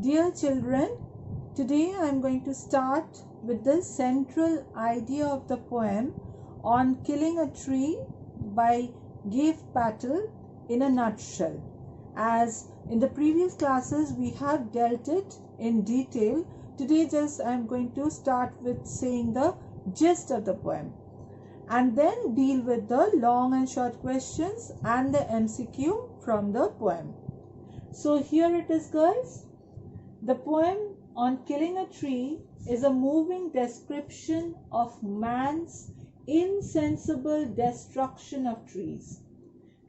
Dear children, today I am going to start with the central idea of the poem on killing a tree by Gabe Patel in a nutshell. As in the previous classes we have dealt it in detail, today just I am going to start with saying the gist of the poem and then deal with the long and short questions and the MCQ from the poem. So here it is, girls. The poem on killing a tree is a moving description of man's insensible destruction of trees.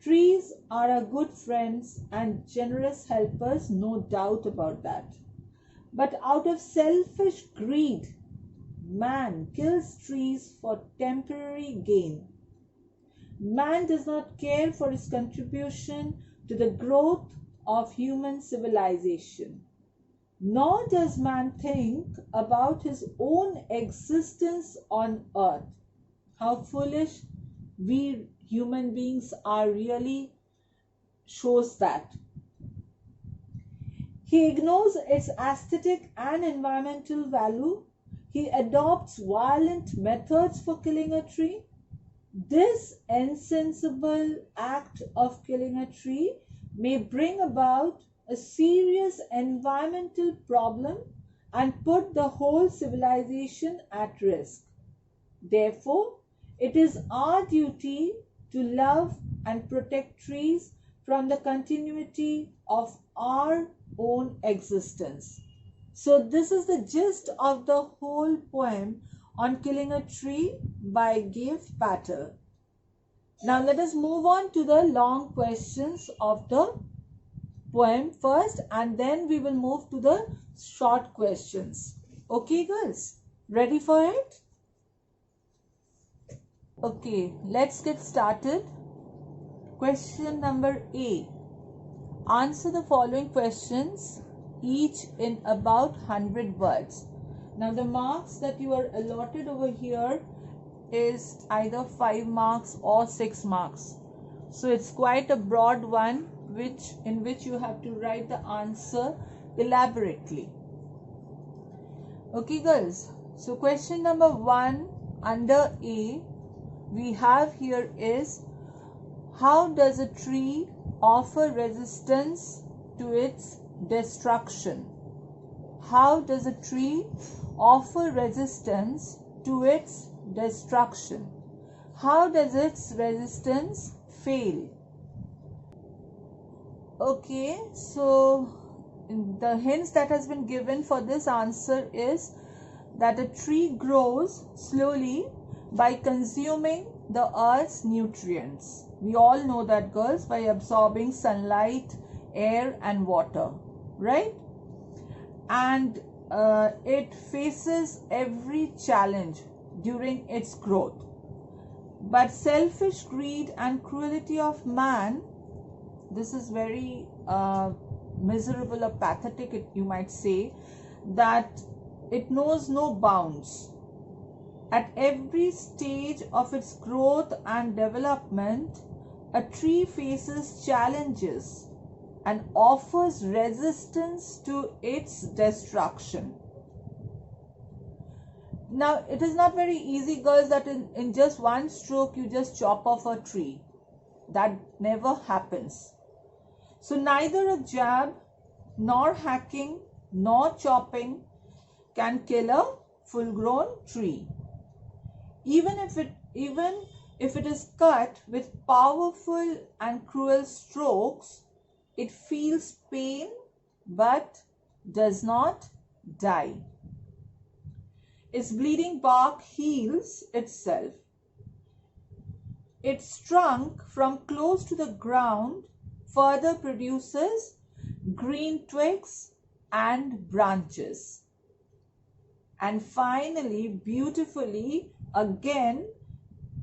Trees are our good friends and generous helpers, no doubt about that. But out of selfish greed, man kills trees for temporary gain. Man does not care for his contribution to the growth of human civilization. Nor does man think about his own existence on earth. How foolish we human beings are really shows that. He ignores its aesthetic and environmental value. He adopts violent methods for killing a tree. This insensible act of killing a tree may bring about a serious environmental problem and put the whole civilization at risk. Therefore, it is our duty to love and protect trees from the continuity of our own existence. So this is the gist of the whole poem on killing a tree by Gabe Patel. Now let us move on to the long questions of the poem first, and then we will move to the short questions. Okay, girls, ready for it? Okay, let's get started. Question number A. Answer the following questions, each in about 100 words. Now the marks that you are allotted over here is either 5 marks or 6 marks. So it's quite a broad one, in which you have to write the answer elaborately. Okay, girls. So question number 1 under A we have here is, how does a tree offer resistance to its destruction? How does a tree offer resistance to its destruction? How does its resistance fail? Okay, so the hints that has been given for this answer is that a tree grows slowly by consuming the earth's nutrients. We all know that, girls, by absorbing sunlight, air and water, right? And it faces every challenge during its growth. But selfish greed and cruelty of man, this is very miserable or pathetic, you might say, that it knows no bounds. At every stage of its growth and development, a tree faces challenges and offers resistance to its destruction. Now, it is not very easy, girls, that in just one stroke you just chop off a tree. That never happens. So neither a jab, nor hacking, nor chopping can kill a full-grown tree. Even if it is cut with powerful and cruel strokes, it feels pain but does not die. Its bleeding bark heals itself. Its trunk from close to the ground further produces green twigs and branches. And finally, beautifully, again,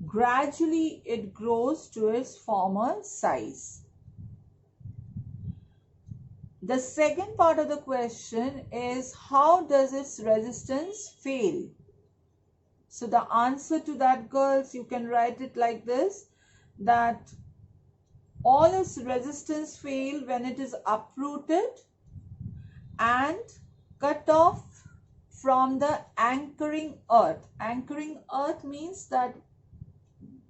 gradually it grows to its former size. The second part of the question is, how does its resistance fail? So the answer to that, girls, you can write it like this, that all its resistance fail when it is uprooted and cut off from the anchoring earth. Anchoring earth means that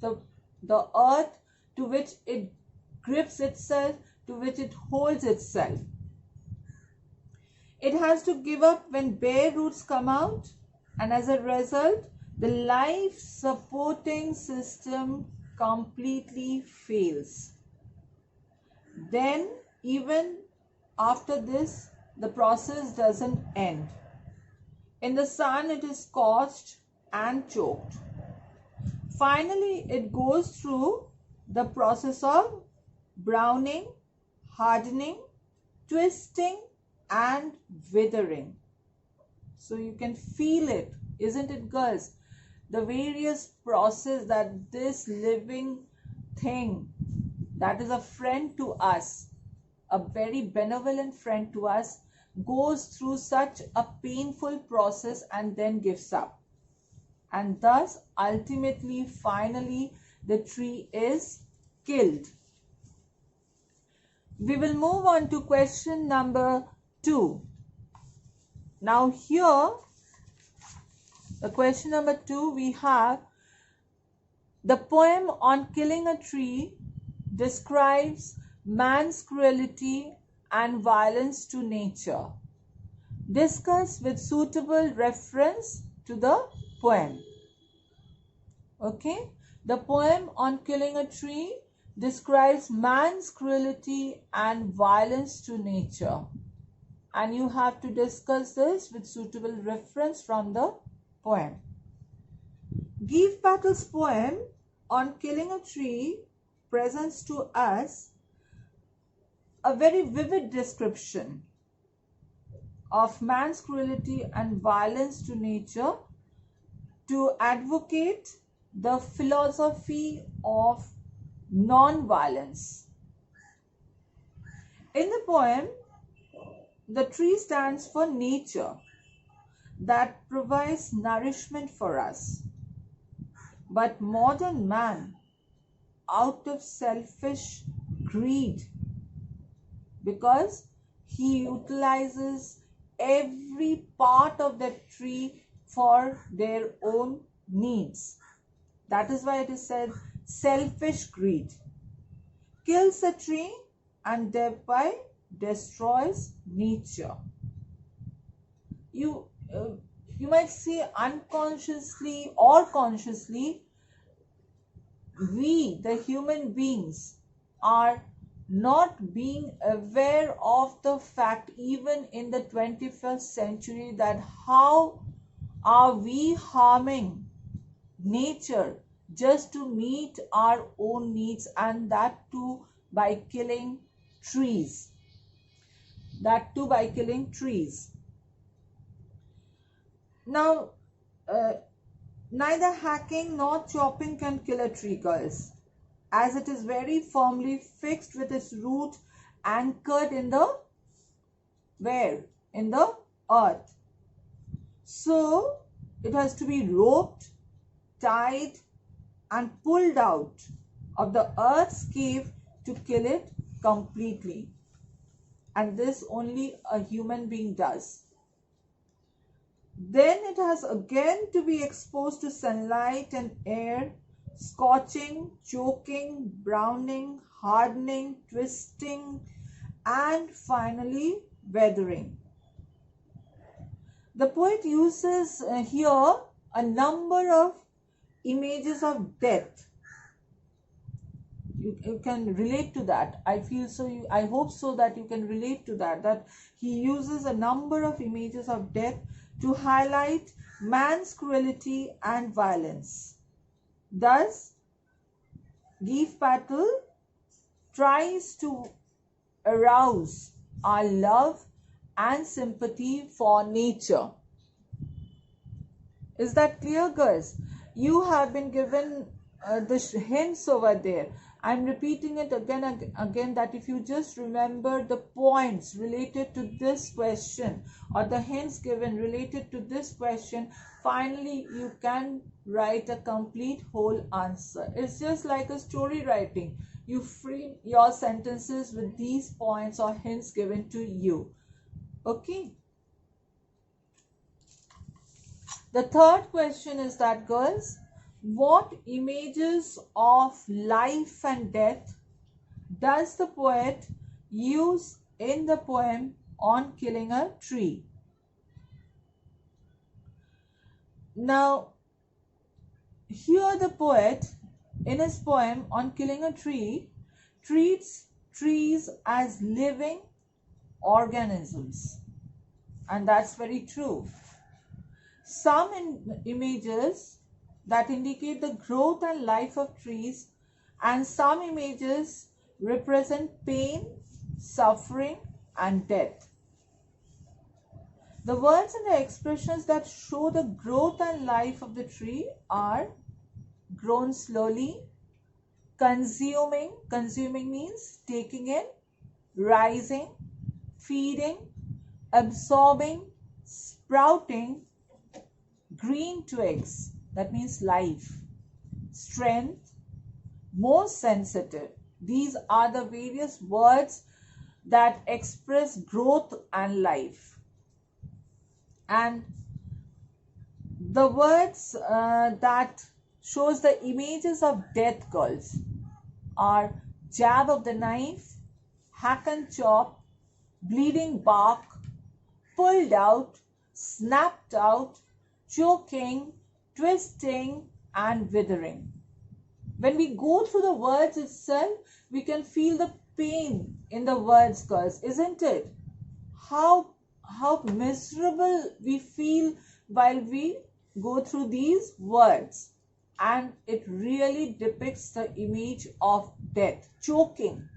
the earth to which it grips itself, to which it holds itself. It has to give up when bare roots come out, and as a result, the life supporting system completely fails. Then, even after this, the process doesn't end. In the sun, it is scorched and choked. Finally, it goes through the process of browning, hardening, twisting, and withering. So you can feel it, isn't it, girls? The various process that this living thing that is a friend to us, a very benevolent friend to us, goes through such a painful process and then gives up. And thus, ultimately, finally, the tree is killed. We will move on to question number 2. Now here, the question number 2, we have the poem on killing a tree describes man's cruelty and violence to nature. Discuss with suitable reference to the poem. Okay, the poem on killing a tree describes man's cruelty and violence to nature, and you have to discuss this with suitable reference from the poem. Give Patel's poem on killing a tree presents to us a very vivid description of man's cruelty and violence to nature to advocate the philosophy of non-violence. In the poem, the tree stands for nature that provides nourishment for us. But modern man, out of selfish greed, because he utilizes every part of that tree for their own needs. That is why it is said selfish greed. Kills a tree and thereby destroys nature. You might say unconsciously or consciously, we, the human beings, are not being aware of the fact, even in the 21st century, that how are we harming nature just to meet our own needs, and that too by killing trees. Now, neither hacking nor chopping can kill a tree, girls, as it is very firmly fixed with its root anchored in the in the earth. So it has to be roped, tied, and pulled out of the earth's cave to kill it completely. And this only a human being does. Then it has again to be exposed to sunlight and air, scorching, choking, browning, hardening, twisting, and finally weathering. The poet uses here a number of images of death. You can relate to that. I hope so that you can relate to that he uses a number of images of death to highlight man's cruelty and violence. Thus, Give Patel tries to arouse our love and sympathy for nature. Is that clear, girls? You have been given the hints over there. I'm repeating it again that if you just remember the points related to this question or the hints given related to this question, finally you can write a complete whole answer. It's just like a story writing. You frame your sentences with these points or hints given to you. Okay. The third question is that, girls, what images of life and death does the poet use in the poem on killing a tree? Now, here the poet, in his poem on killing a tree, treats trees as living organisms, and that's very true. Some images that indicate the growth and life of trees, and some images represent pain, suffering, and death. The words and the expressions that show the growth and life of the tree are grown slowly, consuming means taking in, rising, feeding, absorbing, sprouting, green twigs, that means life, strength, most sensitive. These are the various words that express growth and life. And the words that shows the images of death, girls, are jab of the knife, hack and chop, bleeding bark, pulled out, snapped out, choking, twisting, and withering. When we go through the words itself, we can feel the pain in the words, girls, isn't it? How miserable we feel while we go through these words. And it really depicts the image of death, choking,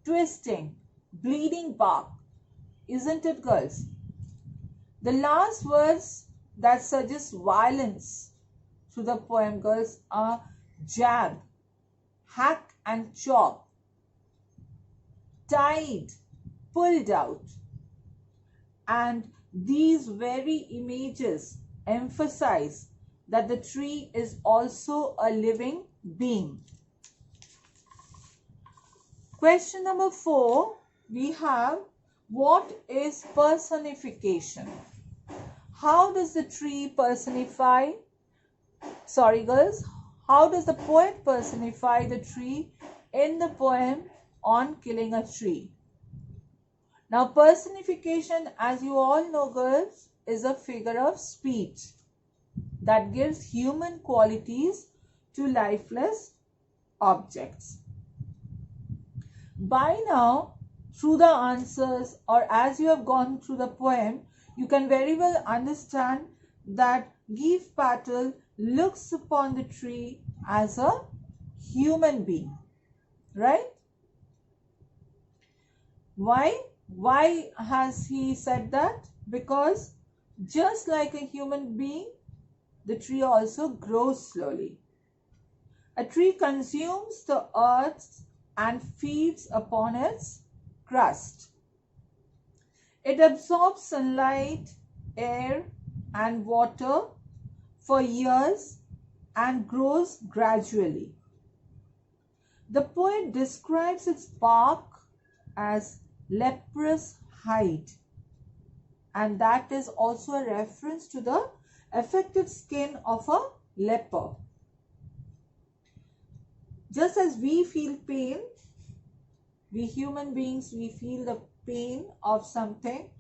twisting, bleeding bark, isn't it, girls? The last words that suggest violence through the poem, girls, are jab, hack and chop, tied, pulled out. And these very images emphasize that the tree is also a living being. Question number 4, we have, what is personification? How does the tree personify, sorry girls, how does the poet personify the tree in the poem on killing a tree? Now, personification, as you all know, girls, is a figure of speech that gives human qualities to lifeless objects. By now, through the answers, or as you have gone through the poem, you can very well understand that Mcq Questions looks upon the tree as a human being, right? Why has he said that? Because just like a human being, the tree also grows slowly. A tree consumes the earth and feeds upon its crust. It absorbs sunlight, air, and water for years and grows gradually. The poet describes its bark as leprous hide, and that is also a reference to the affected skin of a leper. Just as we feel pain, we human beings, we feel the pain of something,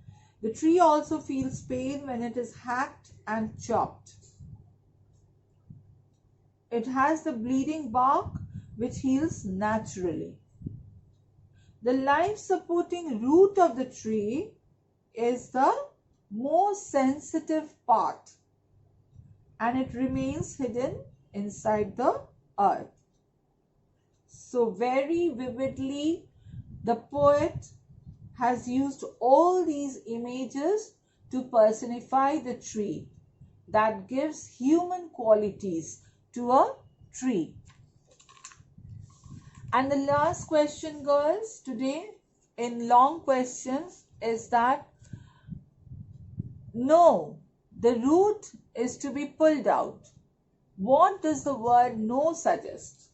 the tree also feels pain when it is hacked and chopped. It has the bleeding bark which heals naturally. The life-supporting root of the tree is the most sensitive part, and it remains hidden inside the earth. So very vividly, the poet has used all these images to personify the tree that gives human qualities to a tree. And the last question, girls, today in long questions is that, no, the root is to be pulled out. What does the word no suggest?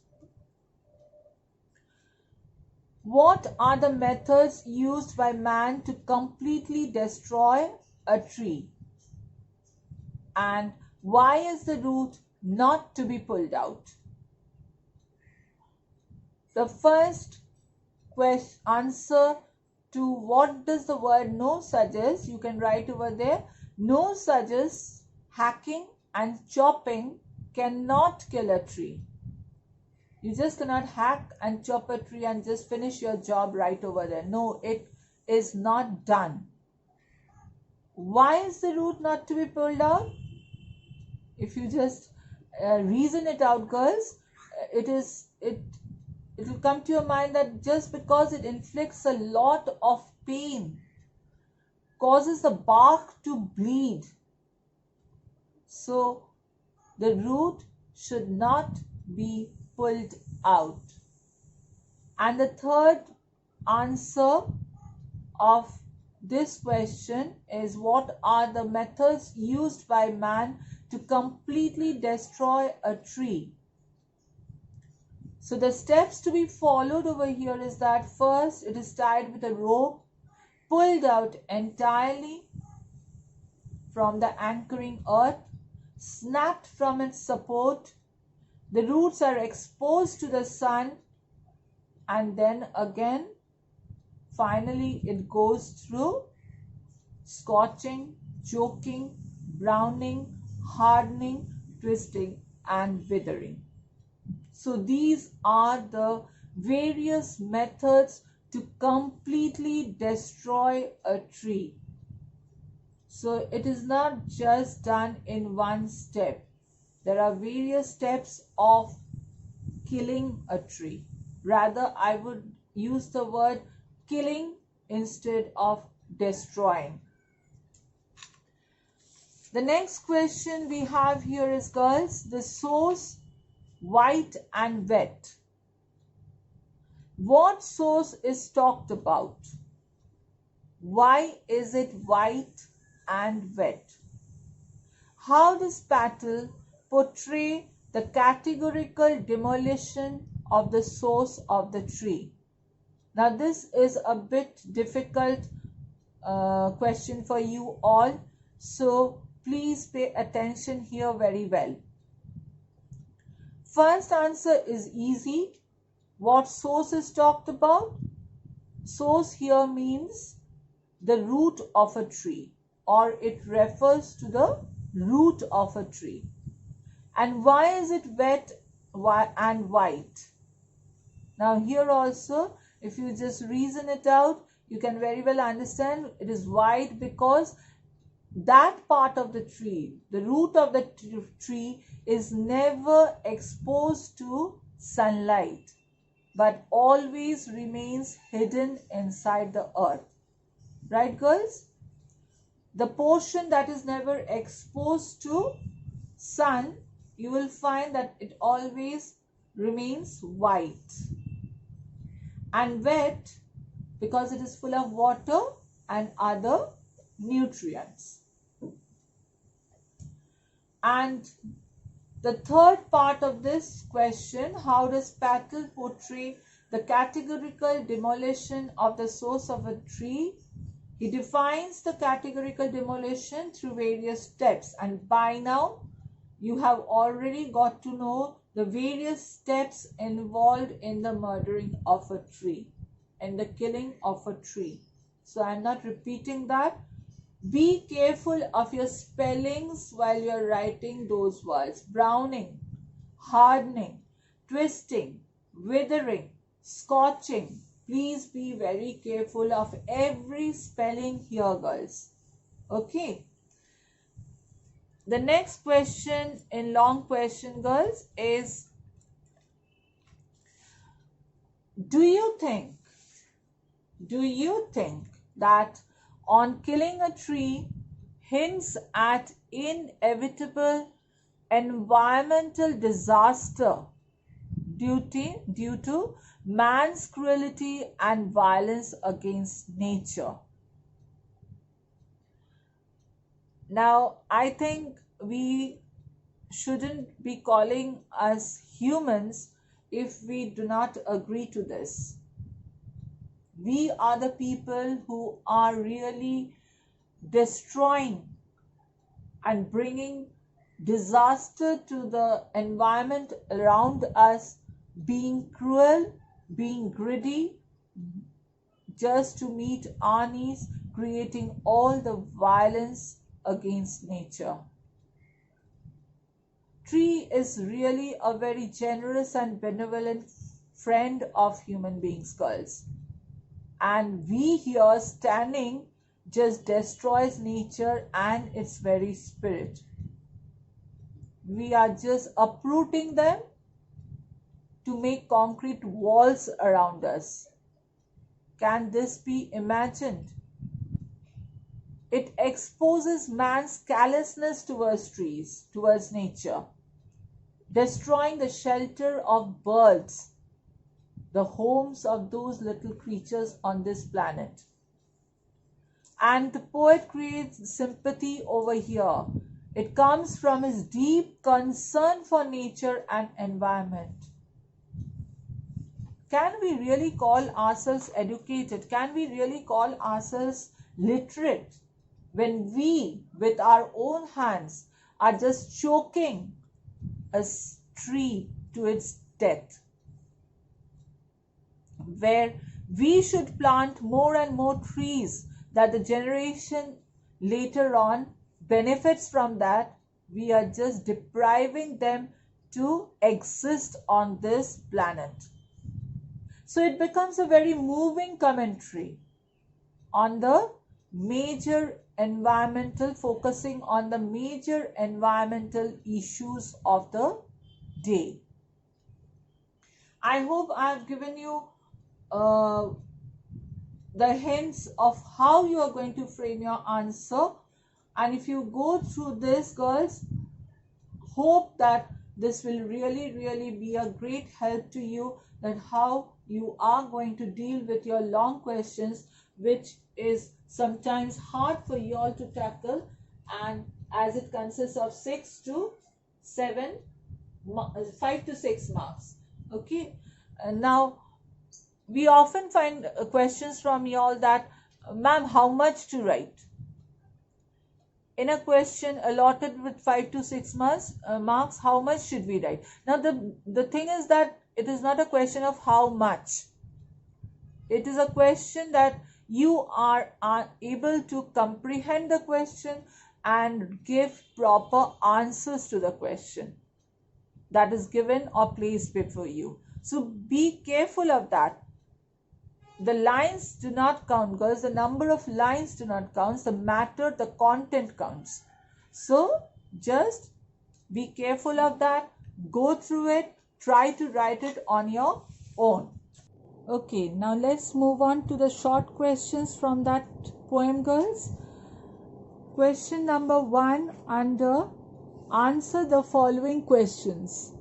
What are the methods used by man to completely destroy a tree? And why is the root not to be pulled out? The first answer to what does the word no suggest, you can write over there. No suggests hacking and chopping cannot kill a tree. You just cannot hack and chop a tree and just finish your job right over there. No, it is not done. Why is the root not to be pulled out? If you just reason it out, girls, it will come to your mind that just because it inflicts a lot of pain, causes the bark to bleed, so the root should not be pulled out. And the third answer of this question is, what are the methods used by man to completely destroy a tree? So the steps to be followed over here is that first it is tied with a rope, pulled out entirely from the anchoring earth, snapped from its support. The roots are exposed to the sun, and then again finally it goes through scorching, choking, browning, hardening, twisting and withering. So these are the various methods to completely destroy a tree. So it is not just done in one step. There are various steps of killing a tree. Rather, I would use the word killing instead of destroying. The next question we have here is, girls, the source white and wet. What source is talked about? Why is it white and wet? How does Patel portray the categorical demolition of the source of the tree? Now this is a bit difficult question for you all, so please pay attention here very well. First answer is easy. What source is talked about? Source here means the root of a tree, or it refers to the root of a tree. And why is it wet and white? Now here also, if you just reason it out, you can very well understand it is white because that part of the tree, the root of the tree, is never exposed to sunlight, but always remains hidden inside the earth. Right, girls? The portion that is never exposed to sun, you will find that it always remains white. And wet because it is full of water and other nutrients. And the third part of this question, how does Patel portray the categorical demolition of the source of a tree? He defines the categorical demolition through various steps, and by now you have already got to know the various steps involved in the murdering of a tree and the killing of a tree. So I am not repeating that. Be careful of your spellings while you are writing those words. Browning, hardening, twisting, withering, scorching. Please be very careful of every spelling here, girls. Okay. The next question in long question, girls, is, do you think that on killing a tree hints at inevitable environmental disaster due to man's cruelty and violence against nature? Now, I think we shouldn't be calling us humans if we do not agree to this. We are the people who are really destroying and bringing disaster to the environment around us, being cruel, being greedy, just to meet our needs, creating all the violence against nature. Tree is really a very generous and benevolent friend of human beings, girls. And we here standing just destroys nature and its very spirit. We are just uprooting them to make concrete walls around us. Can this be imagined? It exposes man's callousness towards trees, towards nature, destroying the shelter of birds, the homes of those little creatures on this planet. And the poet creates sympathy over here. It comes from his deep concern for nature and environment. Can we really call ourselves educated? Can we really call ourselves literate when we, with our own hands, are just choking a tree to its death? Where we should plant more and more trees that the generation later on benefits from that, we are just depriving them to exist on this planet. So it becomes a very moving commentary on the major environmental, focusing on the major environmental issues of the day. I hope I've given you the hints of how you are going to frame your answer. And if you go through this, girls, hope that this will really be a great help to you, that how you are going to deal with your long questions, which is sometimes hard for you all to tackle, and as it consists of 5 to 6 marks. Okay, and now we often find questions from you all that, ma'am, how much to write? In a question allotted with 5 to 6 marks, how much should we write? Now the thing is that it is not a question of how much. It is a question that you are able to comprehend the question and give proper answers to the question that is given or placed before you. So be careful of that. The lines do not count, girls. The number of lines do not count. The matter, the content counts. So just be careful of that. Go through it. Try to write it on your own. Okay, now let's move on to the short questions from that poem, girls. Question number 1 under answer the following questions,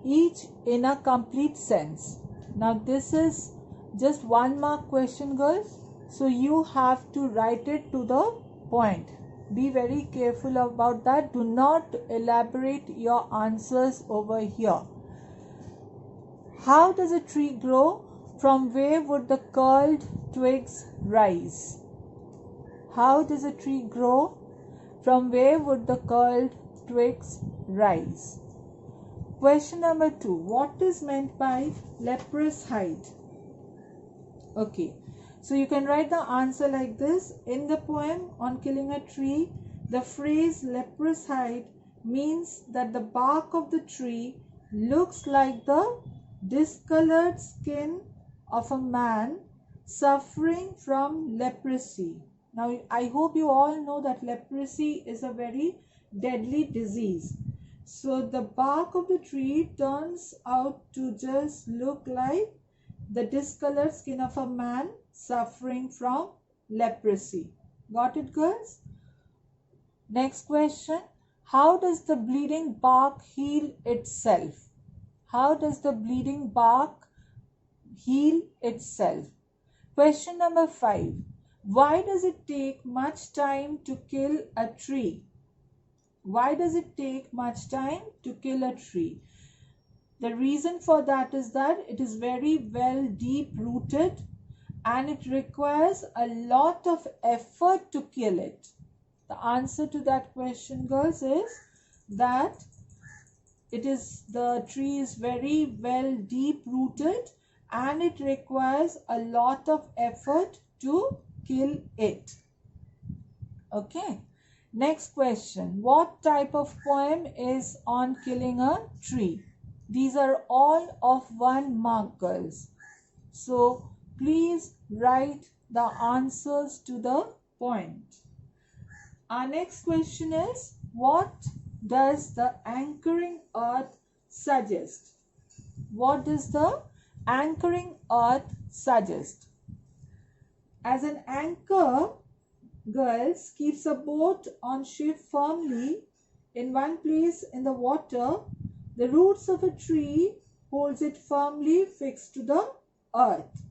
each in a complete sense. Now this is just 1 mark question, girls. So you have to write it to the point. Be very careful about that. Do not elaborate your answers over here. How does a tree grow? From where would the curled twigs rise? How does a tree grow? From where would the curled twigs rise? Question number 2. What is meant by leprous hide? Okay, so you can write the answer like this. In the poem on killing a tree, the phrase leprous hide means that the bark of the tree looks like the discolored skin of a man suffering from leprosy. Now, I hope you all know that leprosy is a very deadly disease. So the bark of the tree turns out to just look like the discolored skin of a man suffering from leprosy. Got it, girls? Next question. How does the bleeding bark heal itself? How does the bleeding bark heal itself? Question number 5. Why does it take much time to kill a tree? Why does it take much time to kill a tree? The reason for that is that it is very well deep rooted, and it requires a lot of effort to kill it. The answer to that question, girls, is that the tree is very well deep rooted and it requires a lot of effort to kill it. Okay. Next question. What type of poem is on killing a tree? These are all of 1 mark, girls. So please write the answers to the point. Our next question is, what does the anchoring earth suggest? What does the anchoring earth suggest? As an anchor, girls, keeps a boat on ship firmly in one place in the water, the roots of a tree holds it firmly fixed to the earth.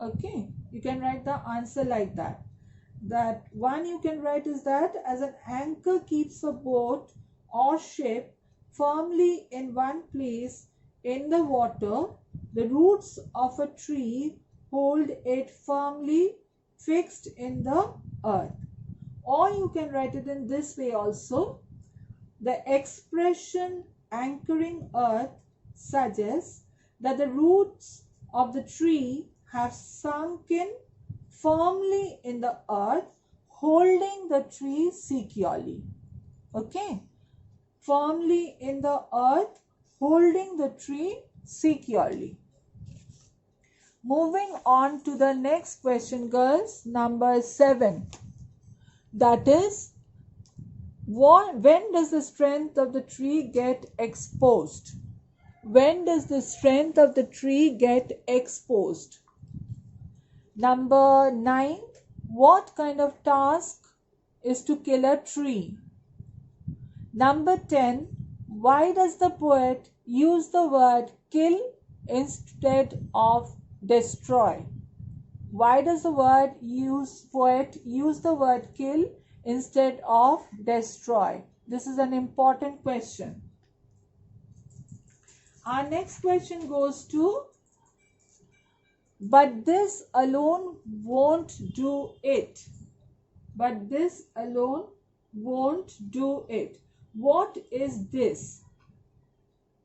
Okay, you can write the answer like that. That one you can write is that as an anchor keeps a boat or ship firmly in one place in the water, the roots of a tree hold it firmly fixed in the earth. Or you can write it in this way also. The expression anchoring earth suggests that the roots of the tree have sunk in firmly in the earth, holding the tree securely. Okay, firmly in the earth, holding the tree securely. Moving on to the next question, girls, number 7. That is, when does the strength of the tree get exposed? When does the strength of the tree get exposed? Number 9. What kind of task is to kill a tree? Number 10. Why does the poet use the word kill instead of destroy? Why does the poet use the word kill instead of destroy? This is an important question. Our next question goes to, but this alone won't do it. But this alone won't do it. What is this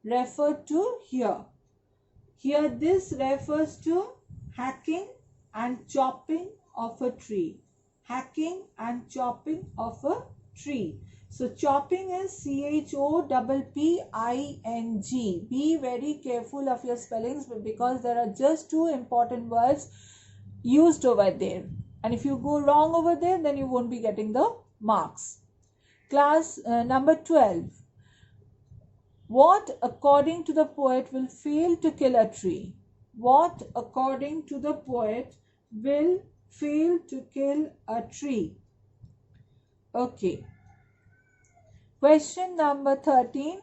referred to here? Here this refers to hacking and chopping of a tree. Hacking and chopping of a tree. So chopping is CHOPPING. Be very careful of your spellings because there are just 2 important words used over there. And if you go wrong over there, then you won't be getting the marks. Class number 12. What according to the poet will fail to kill a tree? What according to the poet will fail to kill a tree? Okay. Question number 13.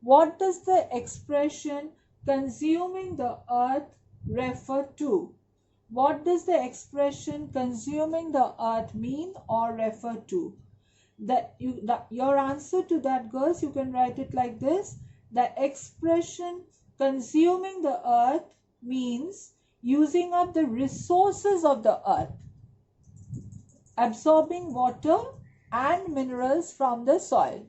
What does the expression consuming the earth refer to? What does the expression consuming the earth mean or refer to? Your answer to that, girls, you can write it like this. The expression consuming the earth means using up the resources of the earth, absorbing water and minerals from the soil.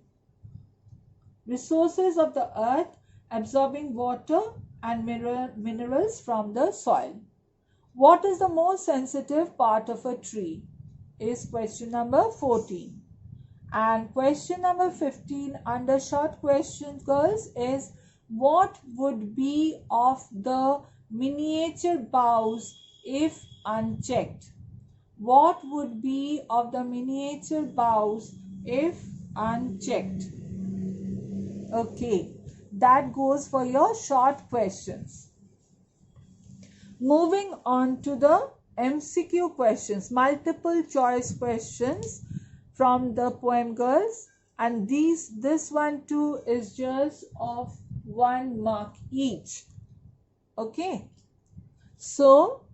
Resources of the earth, absorbing water and minerals from the soil. What is the most sensitive part of a tree? Is question number 14. And question number 15 under short questions, girls, is what would be of the miniature boughs if unchecked? What would be of the miniature boughs if unchecked? Okay, that goes for your short questions. Moving on to the MCQ questions, multiple choice questions from the poem, girls, and this one too is just of 1 mark each. Okay, so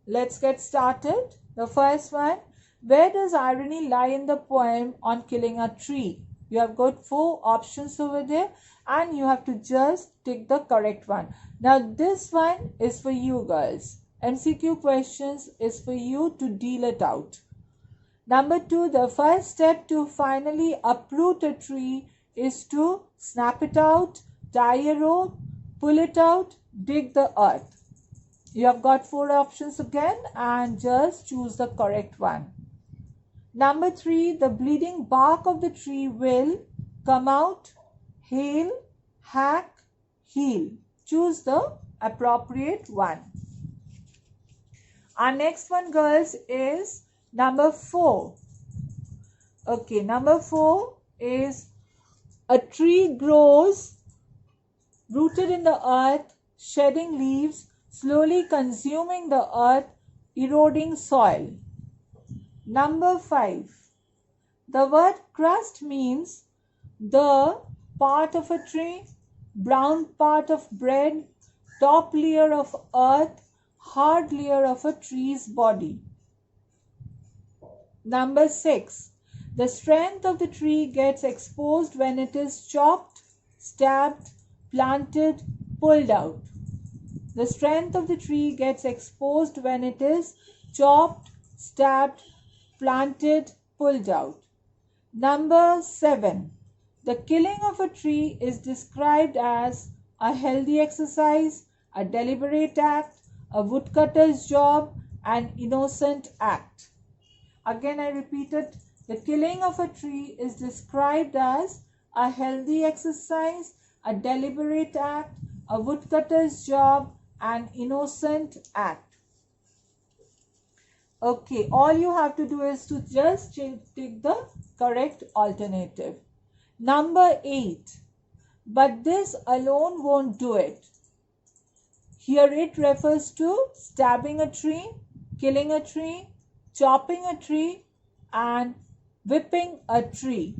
let's get started. The first one, where does irony lie in the poem on killing a tree? You have got 4 options over there and you have to just tick the correct one. Now this one is for you, girls, MCQ questions is for you to deal it out. Number 2, the first step to finally uproot a tree is to snap it out, tie a rope, pull it out, dig the earth. You have got 4 options again and just choose the correct one. Number 3, the bleeding bark of the tree will come out, hail, hack, heal. Choose the appropriate one. Our next one, girls, is number 4. Okay, number 4 is a tree grows rooted in the earth, shedding leaves, slowly consuming the earth, eroding soil. Number 5. The word crust means the part of a tree, brown part of bread, top layer of earth, hard layer of a tree's body. Number 6. The strength of the tree gets exposed when it is chopped, stabbed, planted, pulled out. The strength of the tree gets exposed when it is chopped, stabbed, planted, pulled out. Number 7. The killing of a tree is described as a healthy exercise, a deliberate act, a woodcutter's job, an innocent act. Again, I repeat it. The killing of a tree is described as a healthy exercise, a deliberate act, a woodcutter's job, an innocent act. Okay, all you have to do is to just take the correct alternative. Number 8. But this alone won't do it. Here it refers to stabbing a tree, killing a tree, chopping a tree, and whipping a tree.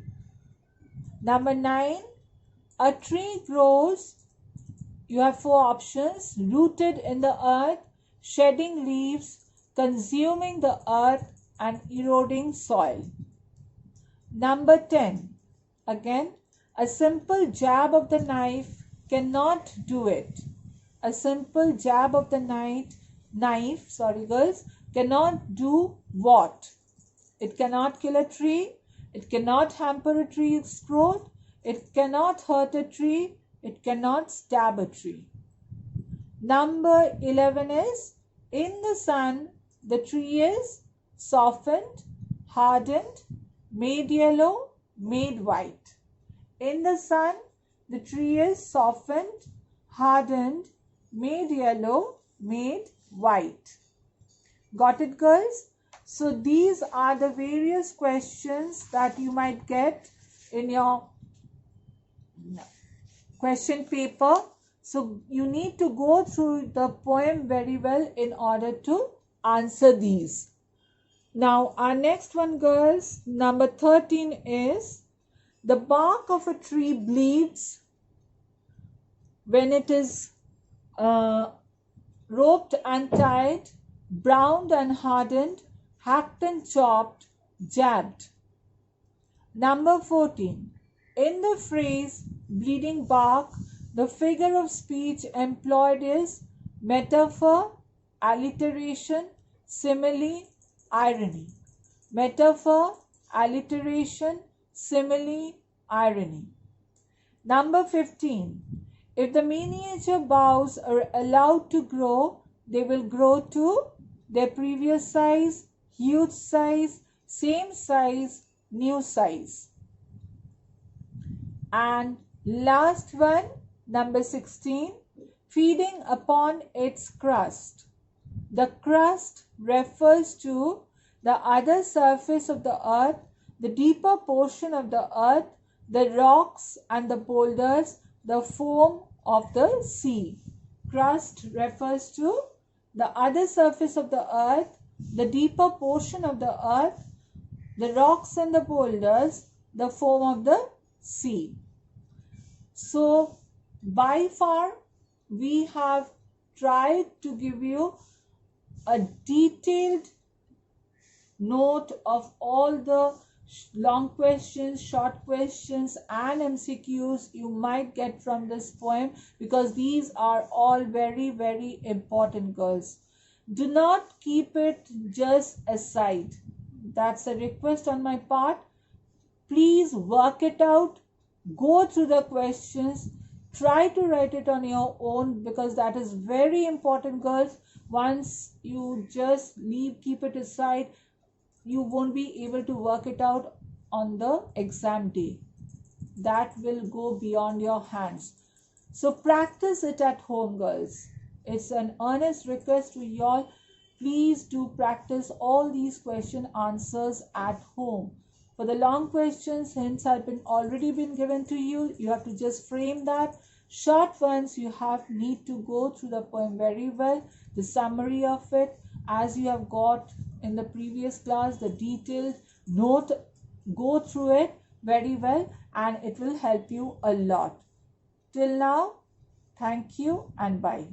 Number 9. A tree grows, you have 4 options, rooted in the earth, shedding leaves, consuming the earth, and eroding soil. Number 10. Again, a simple jab of the knife cannot do it. A simple jab of the knife, girls, cannot do what? It cannot kill a tree. It cannot hamper a tree's growth. It cannot hurt a tree. It cannot stab a tree. Number 11 is, in the sun, the tree is softened, hardened, made yellow, made white. In the sun, the tree is softened, hardened, made yellow, made white. Got it, girls? So these are the various questions that you might get in your question paper. So you need to go through the poem very well in order to answer these. Now our next one, girls, number 13 is, the bark of a tree bleeds when it is roped and tied, browned and hardened, hacked and chopped, jabbed. Number 14. In the phrase bleeding bark, the figure of speech employed is metaphor, alliteration, simile, irony. Metaphor, alliteration, simile, irony. Number 15. If the miniature boughs are allowed to grow, they will grow to their previous size, huge size, same size, new size. And last one, number 16, feeding upon its crust. The crust refers to the other surface of the earth, the deeper portion of the earth, the rocks and the boulders, the foam of the sea. Crust refers to the other surface of the earth, the deeper portion of the earth, the rocks and the boulders, the foam of the sea. So by far we have tried to give you a detailed note of all the long questions, short questions and MCQs you might get from this poem, because these are all very, very important, girls. Do not keep it just aside. That's a request on my part. Please work it out. Go through the questions. Try to write it on your own, because that is very important, girls. Once you just keep it aside, you won't be able to work it out on the exam day. That will go beyond your hands. So practice it at home, girls. It's an earnest request to you all. Please do practice all these question answers at home. For the long questions, hints have already been given to you. You have to just frame that. Short ones, you need to go through the poem very well, the summary of it, as you have got in the previous class, the detailed note. Go through it very well, and it will help you a lot. Till now, thank you and bye.